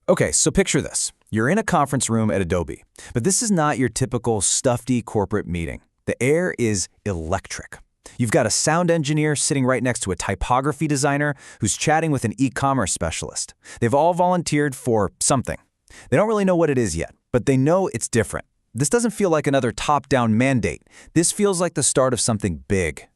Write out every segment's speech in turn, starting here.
Okay, so picture this. You're in a conference room at Adobe, but this is not your typical stuffy corporate meeting. The air is electric. You've got a sound engineer sitting right next to a typography designer who's chatting with an e-commerce specialist. They've all volunteered for something. They don't really know what it is yet, but they know it's different. This doesn't feel like another top-down mandate. This feels like the start of something big.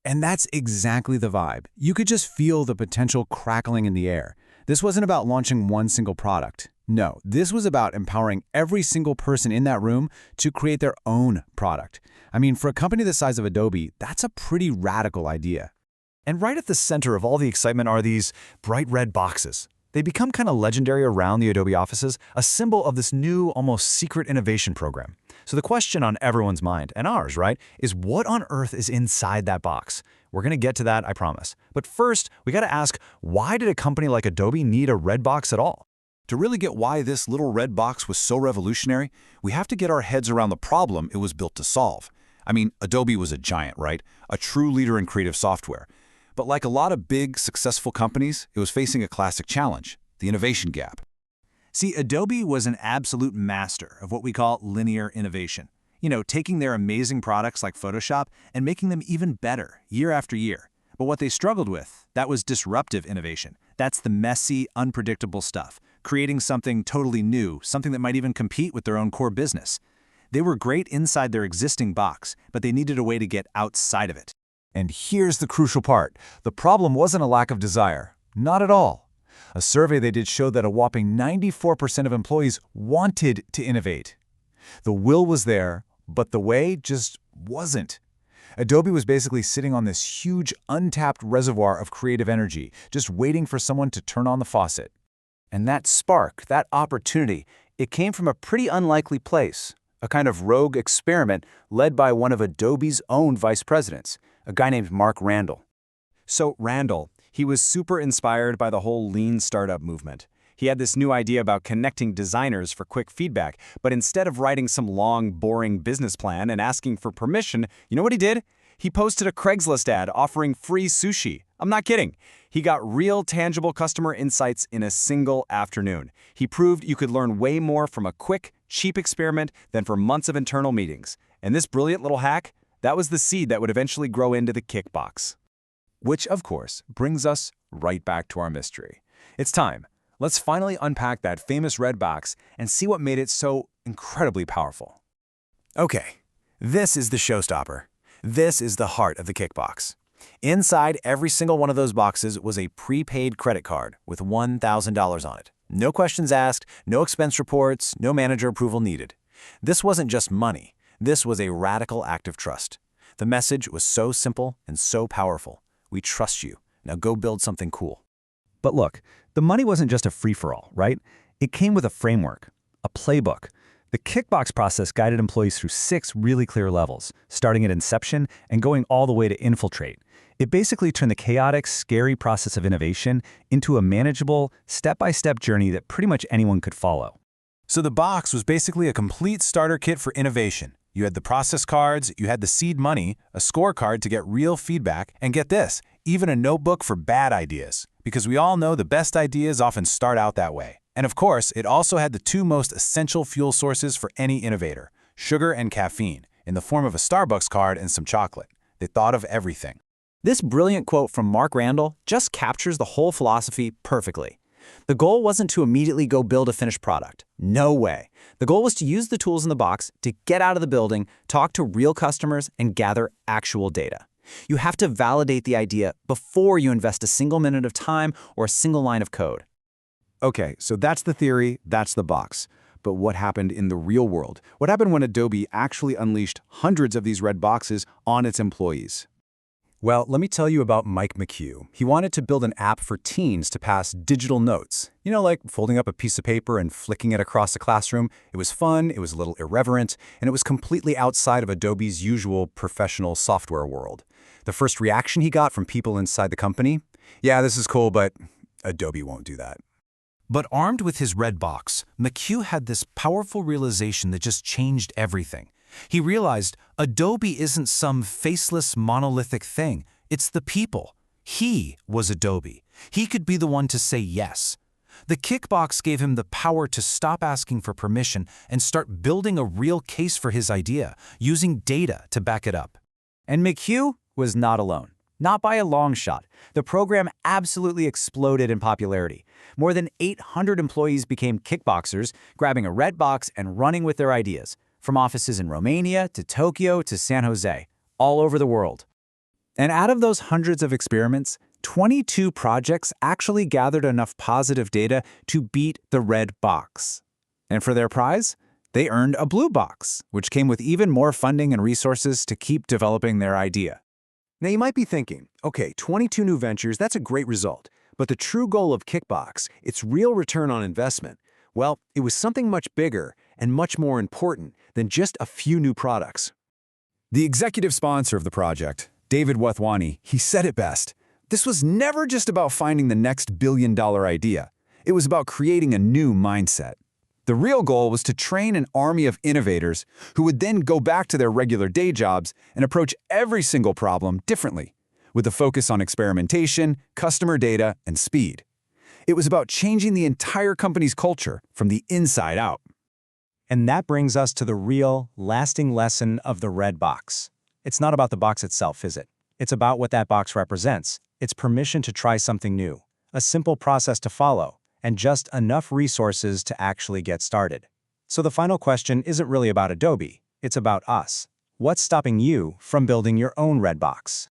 And that's exactly the vibe. You could just feel the potential crackling in the air. This wasn't about launching one single product. No, this was about empowering every single person in that room to create their own product. I mean, for a company the size of Adobe, that's a pretty radical idea. And right at the center of all the excitement are these bright red boxes. They become kind of legendary around the Adobe offices, a symbol of this new, almost secret innovation program. So the question on everyone's mind, and ours, right, is what on earth is inside that box? We're going to get to that, I promise. But first, we got to ask, why did a company like Adobe need a red box at all? To really get why this little red box was so revolutionary, we have to get our heads around the problem it was built to solve. I mean, Adobe was a giant, right? A true leader in creative software. But like a lot of big, successful companies, it was facing a classic challenge, the innovation gap. See, Adobe was an absolute master of what we call linear innovation. You know, taking their amazing products like Photoshop and making them even better year after year. But what they struggled with, that was disruptive innovation. That's the messy, unpredictable stuff, creating something totally new, something that might even compete with their own core business. They were great inside their existing box, but they needed a way to get outside of it. And here's the crucial part. The problem wasn't a lack of desire. Not at all. A survey they did showed that a whopping 94% of employees wanted to innovate. The will was there, but the way just wasn't. Adobe was basically sitting on this huge, untapped reservoir of creative energy, just waiting for someone to turn on the faucet. And that spark, that opportunity, it came from a pretty unlikely place, a kind of rogue experiment led by one of Adobe's own vice presidents, a guy named Randall. So Randall, he was super inspired by the whole lean startup movement. He had this new idea about connecting designers for quick feedback, but instead of writing some long, boring business plan and asking for permission, you know what he did? He posted a Craigslist ad offering free sushi. I'm not kidding. He got real, tangible customer insights in a single afternoon. He proved you could learn way more from a quick, cheap experiment than for months of internal meetings. And this brilliant little hack, that was the seed that would eventually grow into the Kickbox. Which, of course, brings us right back to our mystery. It's time. Let's finally unpack that famous red box and see what made it so incredibly powerful. Okay, this is the showstopper. This is the heart of the Kickbox. Inside every single one of those boxes was a prepaid credit card with $1,000 on it. No questions asked, no expense reports, no manager approval needed. This wasn't just money. This was a radical act of trust. The message was so simple and so powerful. We trust you. Now go build something cool. But look, the money wasn't just a free-for-all, right? It came with a framework, a playbook. The Kickbox process guided employees through 6 really clear levels, starting at inception and going all the way to infiltrate. It basically turned the chaotic, scary process of innovation into a manageable, step-by-step journey that pretty much anyone could follow. So the box was basically a complete starter kit for innovation. You had the process cards, you had the seed money, a scorecard to get real feedback, and get this, even a notebook for bad ideas. Because we all know the best ideas often start out that way. And of course, it also had the 2 most essential fuel sources for any innovator, sugar and caffeine, in the form of a Starbucks card and some chocolate. They thought of everything. This brilliant quote from Randall just captures the whole philosophy perfectly. The goal wasn't to immediately go build a finished product. No way. The goal was to use the tools in the box to get out of the building, talk to real customers, and gather actual data. You have to validate the idea before you invest a single minute of time or a single line of code. Okay, so that's the theory, that's the box. But what happened in the real world? What happened when Adobe actually unleashed hundreds of these red boxes on its employees? Well, let me tell you about Mike McHugh. He wanted to build an app for teens to pass digital notes. You know, like folding up a piece of paper and flicking it across the classroom. It was fun, it was a little irreverent, and it was completely outside of Adobe's usual professional software world. The first reaction he got from people inside the company? Yeah, this is cool, but Adobe won't do that. But armed with his red box, McHugh had this powerful realization that just changed everything. He realized Adobe isn't some faceless, monolithic thing. It's the people. He was Adobe. He could be the one to say yes. The Kickbox gave him the power to stop asking for permission and start building a real case for his idea, using data to back it up. And McHugh was not alone. Not by a long shot. The program absolutely exploded in popularity. More than 800 employees became kickboxers, grabbing a red box and running with their ideas, from offices in Romania to Tokyo to San Jose, all over the world. And out of those hundreds of experiments, 22 projects actually gathered enough positive data to beat the red box. And for their prize, they earned a blue box, which came with even more funding and resources to keep developing their idea. Now you might be thinking, okay, 22 new ventures, that's a great result. But the true goal of Kickbox, its real return on investment, well, it was something much bigger and much more important than just a few new products. The executive sponsor of the project, David Wathwani, he said it best. This was never just about finding the next billion-dollar idea. It was about creating a new mindset. The real goal was to train an army of innovators who would then go back to their regular day jobs and approach every single problem differently, with a focus on experimentation, customer data, and speed. It was about changing the entire company's culture from the inside out. And that brings us to the real, lasting lesson of the red box. It's not about the box itself, is it? It's about what that box represents. It's permission to try something new, a simple process to follow, and just enough resources to actually get started. So the final question isn't really about Adobe, it's about us. What's stopping you from building your own red box?